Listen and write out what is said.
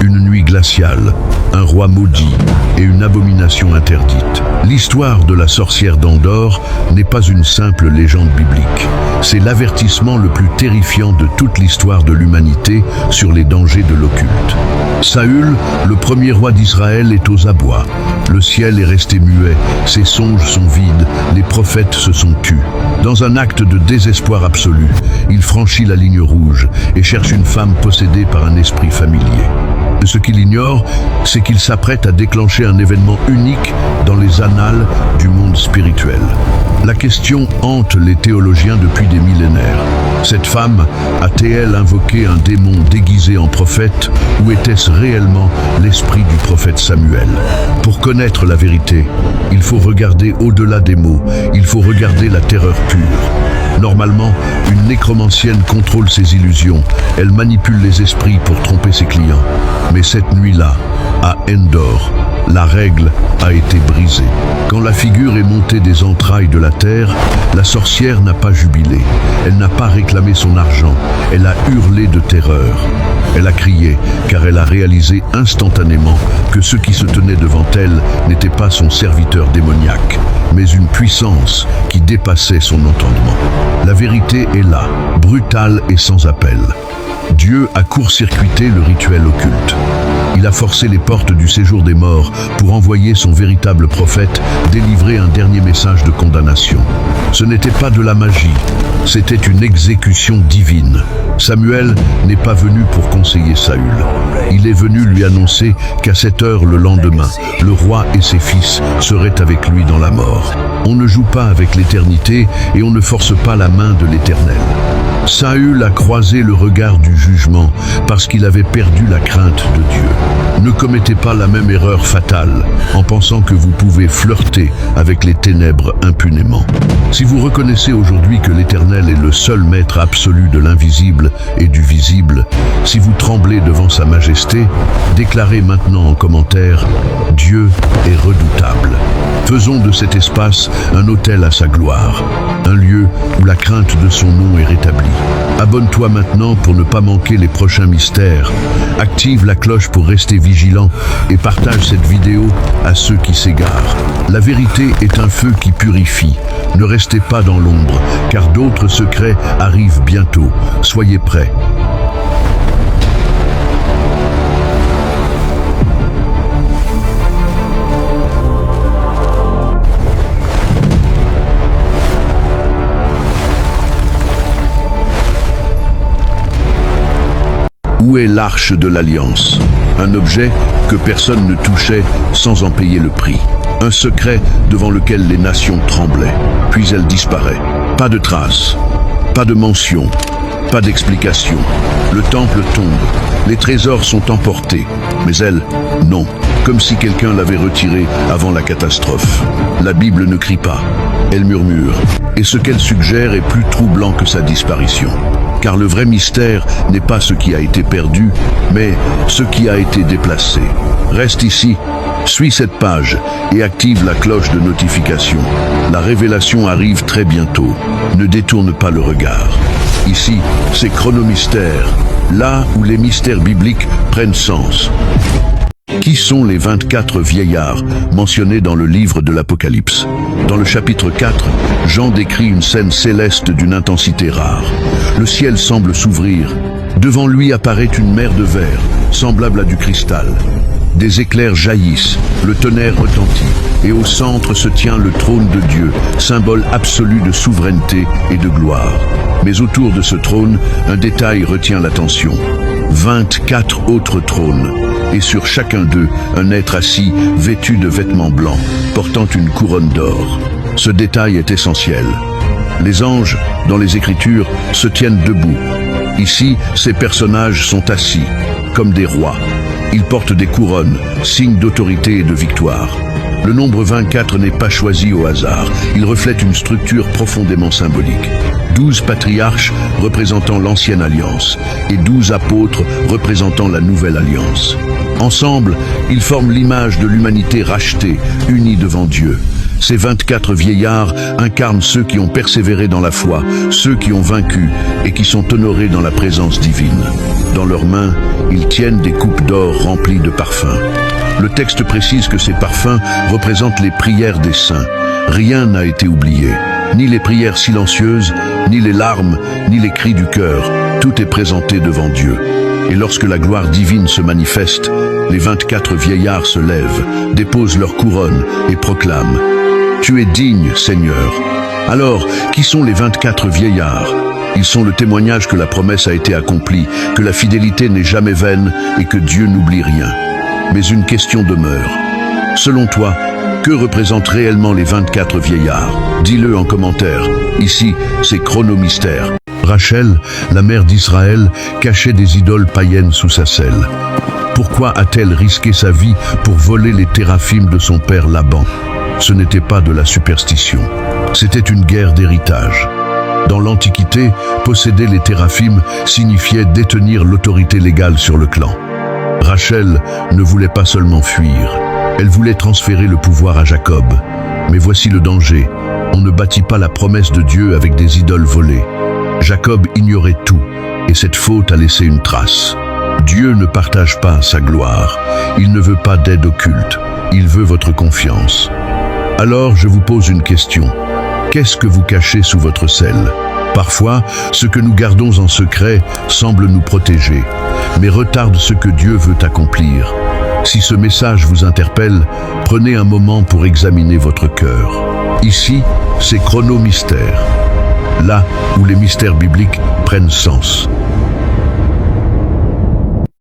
une nuit glaciale, un roi maudit et une abomination interdite. L'histoire de la sorcière d'Endor n'est pas une simple légende biblique. C'est l'avertissement le plus terrifiant de toute l'histoire de l'humanité sur les dangers de l'occulte. Saül, le premier roi d'Israël, est aux abois. Le ciel est resté muet, ses songes sont vides, les prophètes se sont tus. Dans un acte de désespoir absolu, il franchit la ligne rouge et cherche une femme possédée par un esprit familier. Ce qu'il ignore, c'est qu'il s'apprête à déclencher un événement unique dans les annales du monde spirituel. La question hante les théologiens depuis des millénaires. Cette femme a-t-elle invoqué un démon déguisé en prophète ou était-ce réellement l'esprit du prophète Samuel? Pour connaître la vérité, il faut regarder au-delà des mots, il faut regarder la terreur pure. Normalement, une nécromancienne contrôle ses illusions, elle manipule les esprits pour tromper ses clients. Mais cette nuit-là, à Endor, la règle a été brisée. Quand la figure est montée des entrailles de la terre, la sorcière n'a pas jubilé, elle n'a pas réclamé son argent, elle a hurlé de terreur. Elle a crié car elle a réalisé instantanément que ce qui se tenait devant elle n'était pas son serviteur démoniaque, mais une puissance qui dépassait son entendement. La vérité est là, brutale et sans appel. Dieu a court-circuité le rituel occulte. Il a forcé les portes du séjour des morts pour envoyer son véritable prophète délivrer un dernier message de condamnation. Ce n'était pas de la magie, c'était une exécution divine. Samuel n'est pas venu pour conseiller Saül. Il est venu lui annoncer qu'à cette heure le lendemain, le roi et ses fils seraient avec lui dans la mort. On ne joue pas avec l'éternité et on ne force pas la main de l'Éternel. Saül a croisé le regard du jugement parce qu'il avait perdu la crainte de Dieu. Ne commettez pas la même erreur fatale en pensant que vous pouvez flirter avec les ténèbres impunément. Si vous reconnaissez aujourd'hui que l'Éternel est le seul maître absolu de l'invisible et du visible, si vous tremblez devant sa majesté, déclarez maintenant en commentaire « Dieu est redoutable ». Faisons de cet espace un autel à sa gloire, un lieu où la crainte de son nom est rétablie. Abonne-toi maintenant pour ne pas manquer les prochains mystères. Active la cloche pour rester vigilant et partage cette vidéo à ceux qui s'égarent. La vérité est un feu qui purifie. Ne restez pas dans l'ombre, car d'autres secrets arrivent bientôt. Soyez prêts. Où est l'arche de l'Alliance? Un objet que personne ne touchait sans en payer le prix. Un secret devant lequel les nations tremblaient. Puis elle disparaît. Pas de traces, pas de mention, pas d'explication. Le temple tombe, les trésors sont emportés. Mais elle, non. Comme si quelqu'un l'avait retirée avant la catastrophe. La Bible ne crie pas, elle murmure. Et ce qu'elle suggère est plus troublant que sa disparition. Car le vrai mystère n'est pas ce qui a été perdu, mais ce qui a été déplacé. Reste ici, suis cette page et active la cloche de notification. La révélation arrive très bientôt. Ne détourne pas le regard. Ici, c'est Chronomystère, là où les mystères bibliques prennent sens. Qui sont les 24 vieillards mentionnés dans le livre de l'Apocalypse? Dans le chapitre 4, Jean décrit une scène céleste d'une intensité rare. Le ciel semble s'ouvrir. Devant lui apparaît une mer de verre, semblable à du cristal. Des éclairs jaillissent, le tonnerre retentit, et au centre se tient le trône de Dieu, symbole absolu de souveraineté et de gloire. Mais autour de ce trône, un détail retient l'attention. 24 autres trônes, et sur chacun d'eux, un être assis, vêtu de vêtements blancs, portant une couronne d'or. Ce détail est essentiel. Les anges, dans les Écritures, se tiennent debout. Ici, ces personnages sont assis, comme des rois. Ils portent des couronnes, signe d'autorité et de victoire. Le nombre 24 n'est pas choisi au hasard, il reflète une structure profondément symbolique. 12 patriarches représentant l'ancienne alliance et 12 apôtres représentant la nouvelle alliance. Ensemble, ils forment l'image de l'humanité rachetée, unie devant Dieu. Ces 24 vieillards incarnent ceux qui ont persévéré dans la foi, ceux qui ont vaincu et qui sont honorés dans la présence divine. Dans leurs mains, ils tiennent des coupes d'or remplies de parfums. Le texte précise que ces parfums représentent les prières des saints. Rien n'a été oublié, ni les prières silencieuses, ni les larmes, ni les cris du cœur. Tout est présenté devant Dieu. Et lorsque la gloire divine se manifeste, les 24 vieillards se lèvent, déposent leur couronne et proclament « Tu es digne, Seigneur ». Alors, qui sont les 24 vieillards? Ils sont le témoignage que la promesse a été accomplie, que la fidélité n'est jamais vaine et que Dieu n'oublie rien. Mais une question demeure. Selon toi, que représentent réellement les 24 vieillards? Dis-le en commentaire. Ici, c'est Chronomystère. Rachel, la mère d'Israël, cachait des idoles païennes sous sa selle. Pourquoi a-t-elle risqué sa vie pour voler les téraphimes de son père Laban? Ce n'était pas de la superstition, c'était une guerre d'héritage. Dans l'Antiquité, posséder les téraphimes signifiait détenir l'autorité légale sur le clan. Rachel ne voulait pas seulement fuir, elle voulait transférer le pouvoir à Jacob. Mais voici le danger, on ne bâtit pas la promesse de Dieu avec des idoles volées. Jacob ignorait tout, et cette faute a laissé une trace. Dieu ne partage pas sa gloire, il ne veut pas d'aide occulte, il veut votre confiance. Alors je vous pose une question, qu'est-ce que vous cachez sous votre selle? Parfois, ce que nous gardons en secret semble nous protéger, mais retarde ce que Dieu veut accomplir. Si ce message vous interpelle, prenez un moment pour examiner votre cœur. Ici, c'est Chronomystère, là où les mystères bibliques prennent sens.